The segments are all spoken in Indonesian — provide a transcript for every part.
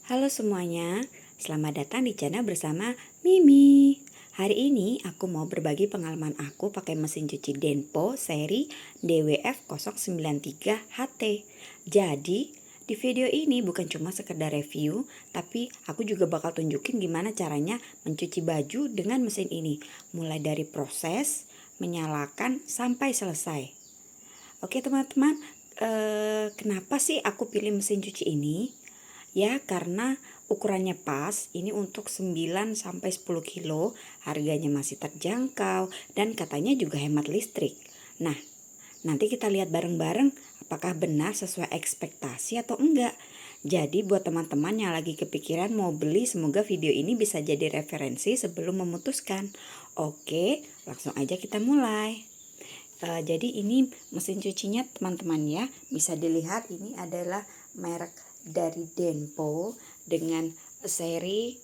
Halo semuanya, selamat datang di channel bersama Mimi. Hari ini aku mau berbagi pengalaman aku pakai mesin cuci Denpo seri DWF093HT. Jadi, di video ini bukan cuma sekedar review, tapi aku juga bakal tunjukin gimana caranya mencuci baju dengan mesin ini, mulai dari proses, menyalakan, sampai selesai. Oke teman-teman, kenapa sih aku pilih mesin cuci ini? Ya karena ukurannya pas, ini untuk 9-10 kilo, harganya masih terjangkau dan katanya juga hemat listrik. Nah, nanti kita lihat bareng-bareng apakah benar sesuai ekspektasi atau enggak. Jadi buat teman-teman yang lagi kepikiran mau beli, semoga video ini bisa jadi referensi sebelum memutuskan. Oke, langsung aja kita mulai. Jadi ini mesin cucinya teman-teman ya, bisa dilihat ini adalah merek dari Denpo dengan seri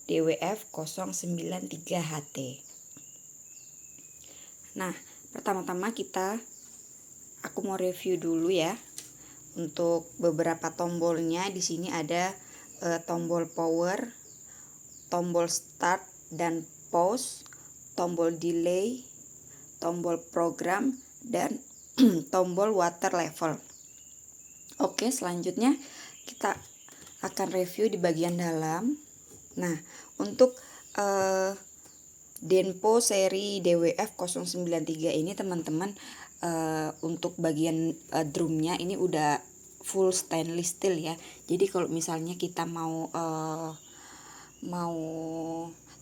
DWF093HT. Nah, pertama-tama aku mau review dulu ya. Untuk beberapa tombolnya di sini ada tombol power, tombol start dan pause, tombol delay, tombol program, dan tombol water level. Oke, selanjutnya kita akan review di bagian dalam. Nah, untuk Denpo seri DWF093 ini teman-teman, untuk bagian drumnya ini udah full stainless steel ya. Jadi kalau misalnya kita mau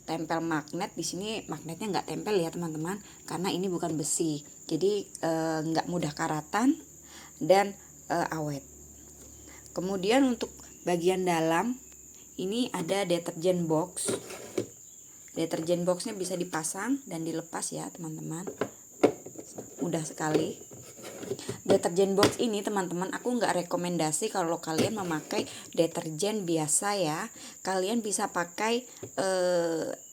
tempel magnet, di sini magnetnya nggak tempel ya teman-teman, karena ini bukan besi, jadi nggak mudah karatan dan awet. Kemudian untuk bagian dalam ini ada deterjen box. Deterjen boxnya bisa dipasang dan dilepas ya teman-teman, mudah sekali. Deterjen box ini teman-teman, aku nggak rekomendasi kalau kalian memakai deterjen biasa ya. Kalian bisa pakai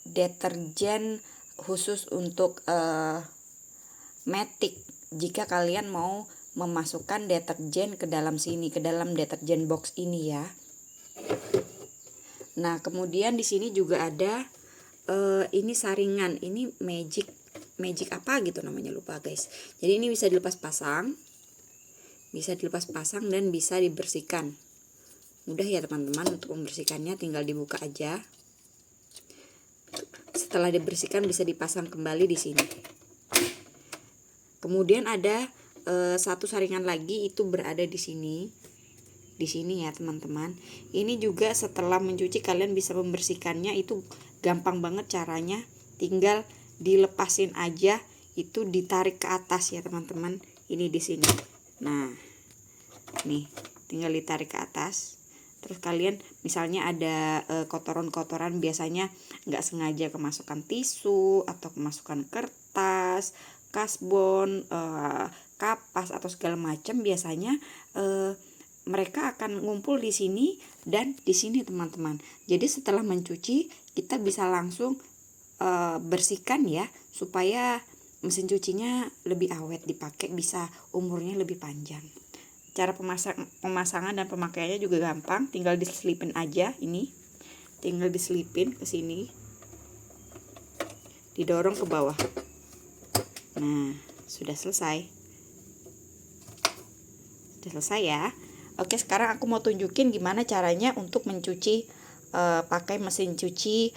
deterjen khusus untuk Matic jika kalian mau memasukkan deterjen ke dalam sini, ke dalam deterjen box ini ya. Nah, kemudian di sini juga ada ini saringan, ini magic apa gitu namanya, lupa guys. Jadi ini bisa dilepas pasang, dan bisa dibersihkan. Mudah ya teman-teman untuk membersihkannya, tinggal dibuka aja. Setelah dibersihkan bisa dipasang kembali di sini. Kemudian ada satu saringan lagi, itu berada di sini. Di sini ya teman-teman. Ini juga setelah mencuci kalian bisa membersihkannya, itu gampang banget caranya. Tinggal dilepasin aja, itu ditarik ke atas ya teman-teman. Ini di sini. Nah, nih tinggal ditarik ke atas. Terus kalian misalnya ada kotoran-kotoran, biasanya nggak sengaja kemasukan tisu atau kemasukan kertas, kasbon, kapas atau segala macam, biasanya mereka akan ngumpul di sini dan di sini teman-teman. Jadi setelah mencuci kita bisa langsung bersihkan ya, supaya mesin cucinya lebih awet dipakai, bisa umurnya lebih panjang. Cara pemasangan dan pemakaiannya juga gampang, tinggal diselipin aja. Ini tinggal diselipin ke sini, didorong ke bawah. Nah, sudah selesai. Ya. Oke, sekarang aku mau tunjukin gimana caranya untuk mencuci pakai mesin cuci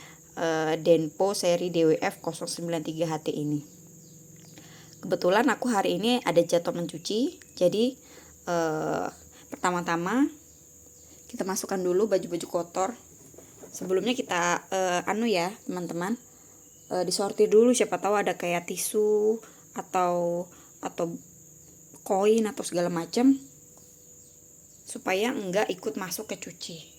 Denpo seri DWF093HT ini. Kebetulan aku hari ini ada jadwal mencuci, jadi pertama-tama kita masukkan dulu baju-baju kotor. Sebelumnya kita ya teman-teman, disortir dulu, siapa tahu ada kayak tisu atau koin atau segala macam, supaya enggak ikut masuk ke cuci.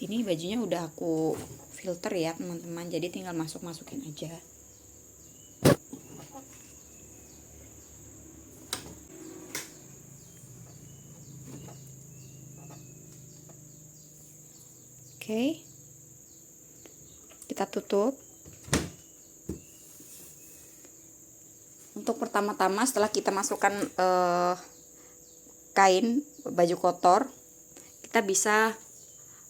Ini bajunya udah aku filter ya teman-teman, jadi tinggal masukin aja. Oke, kita tutup. Untuk pertama-tama setelah kita masukkan kain baju kotor, kita bisa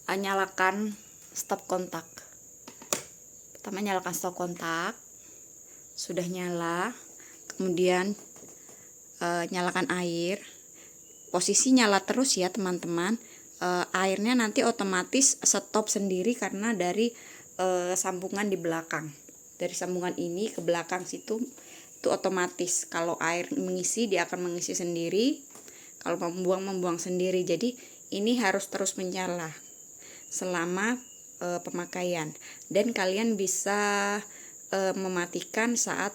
nyalakan stop kontak. Pertama nyalakan stop kontak, sudah nyala, kemudian nyalakan air. Posisi nyala terus ya teman-teman. Airnya nanti otomatis stop sendiri karena dari sambungan di belakang. Dari sambungan ini ke belakang situ itu otomatis. Kalau air mengisi, dia akan mengisi sendiri. Kalau membuang sendiri. Jadi ini harus terus menyala selama pemakaian. Dan kalian bisa mematikan saat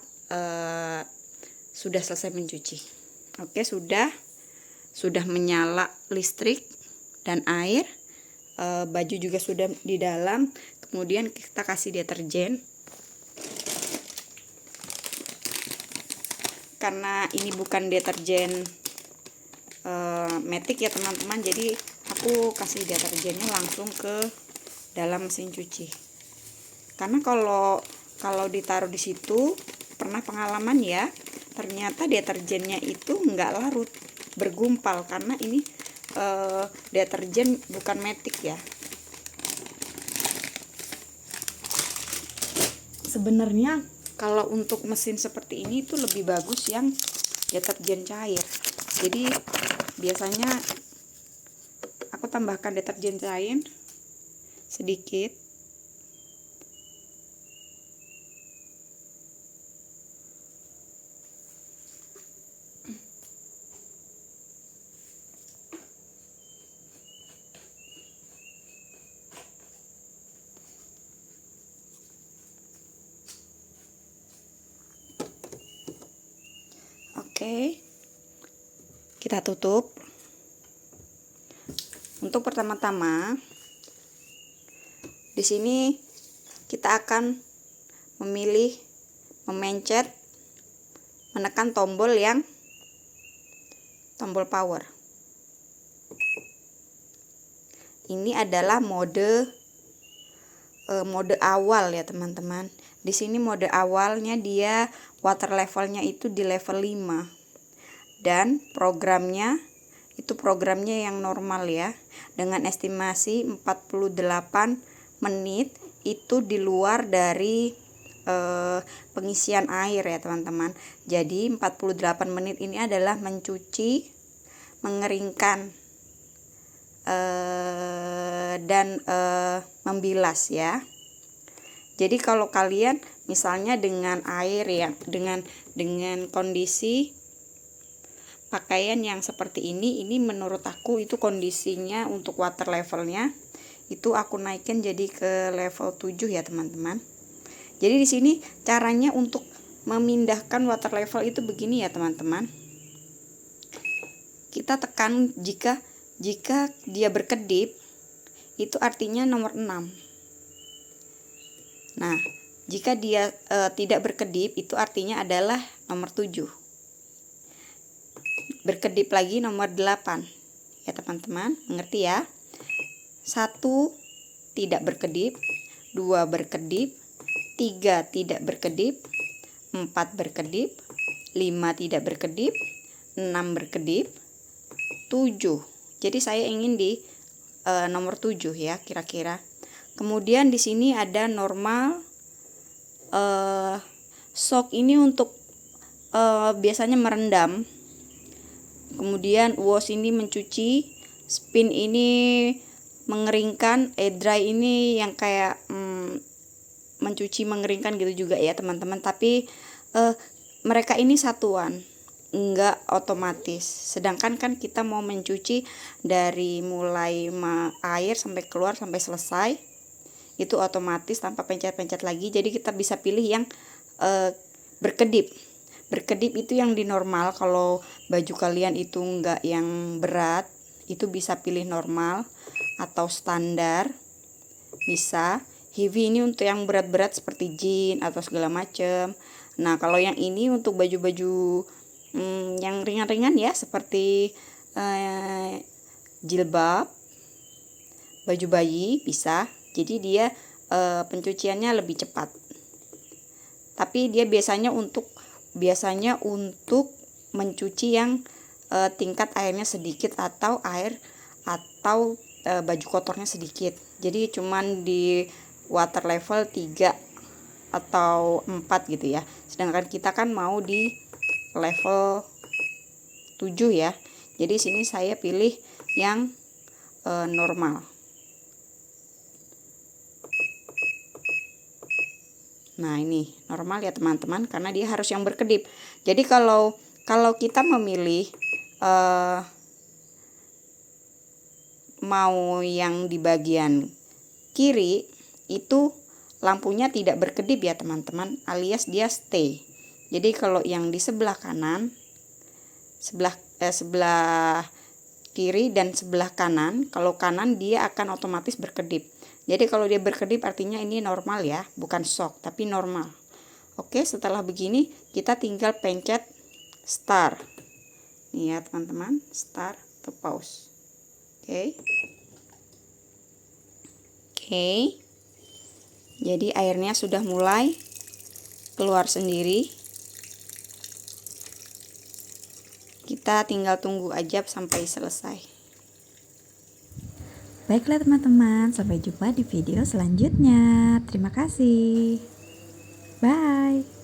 sudah selesai mencuci. Oke, sudah menyala listrik dan air. Baju juga sudah di dalam. Kemudian kita kasih deterjen. Karena ini bukan deterjen Matic ya teman-teman, jadi aku kasih deterjennya langsung ke dalam mesin cuci. Karena kalau ditaruh di situ, pernah pengalaman ya, ternyata deterjennya itu nggak larut, bergumpal, karena ini deterjen bukan Matic ya. Sebenarnya kalau untuk mesin seperti ini itu lebih bagus yang deterjen cair. Jadi biasanya aku tambahkan deterjen cair sedikit. Oke, kita tutup. Untuk pertama-tama di sini kita akan memilih memencet, menekan tombol power. Ini adalah mode awal ya teman-teman. Di sini mode awalnya dia water levelnya itu di level 5. Dan programnya yang normal ya, dengan estimasi 48 menit. Itu di luar dari pengisian air ya teman-teman. Jadi 48 menit ini adalah mencuci, mengeringkan dan membilas ya. Jadi kalau kalian misalnya dengan air yang dengan kondisi pakaian yang seperti ini menurut aku itu kondisinya untuk water levelnya itu aku naikin jadi ke level 7 ya teman-teman. Jadi di sini caranya untuk memindahkan water level itu begini ya teman-teman. Kita tekan jika dia berkedip, itu artinya nomor 6. Nah, jika dia tidak berkedip, itu artinya adalah nomor 7. Berkedip lagi nomor 8. Ya teman-teman, mengerti ya? 1 tidak berkedip, 2 berkedip, 3 tidak berkedip, 4 berkedip, 5 tidak berkedip, 6 berkedip, 7. Jadi saya ingin di nomor 7 ya kira-kira. Kemudian di sini ada normal, shock ini untuk biasanya merendam. Kemudian wash ini mencuci, spin ini mengeringkan, dry ini yang kayak mencuci mengeringkan gitu juga ya teman-teman. Tapi mereka ini satuan, enggak otomatis. Sedangkan kan kita mau mencuci dari mulai air sampai keluar sampai selesai, itu otomatis tanpa pencet-pencet lagi. Jadi kita bisa pilih yang berkedip. Berkedip itu yang di normal. Kalau baju kalian itu enggak yang berat, itu bisa pilih normal atau standar, bisa. Heavy ini untuk yang berat-berat seperti jeans atau segala macam. Nah kalau yang ini untuk baju-baju yang ringan-ringan ya, seperti jilbab, baju bayi bisa. Jadi dia pencuciannya lebih cepat. Tapi dia biasanya untuk biasanya untuk mencuci yang tingkat airnya sedikit atau baju kotornya sedikit. Jadi cuman di water level 3 atau 4 gitu ya. Sedangkan kita kan mau di level 7 ya. Jadi sini saya pilih yang normal. Nah, ini normal ya teman-teman, karena dia harus yang berkedip. Jadi kalau kita memilih mau yang di bagian kiri, itu lampunya tidak berkedip ya teman-teman, alias dia stay. Jadi kalau yang di sebelah kanan, sebelah kiri dan sebelah kanan, kalau kanan dia akan otomatis berkedip. Jadi kalau dia berkedip artinya ini normal ya, bukan shock tapi normal. Oke, setelah begini kita tinggal pencet start. Nih ya teman-teman, start atau pause. Oke. Jadi airnya sudah mulai keluar sendiri. Kita tinggal tunggu aja sampai selesai. Baiklah teman-teman, sampai jumpa di video selanjutnya. Terima kasih. Bye.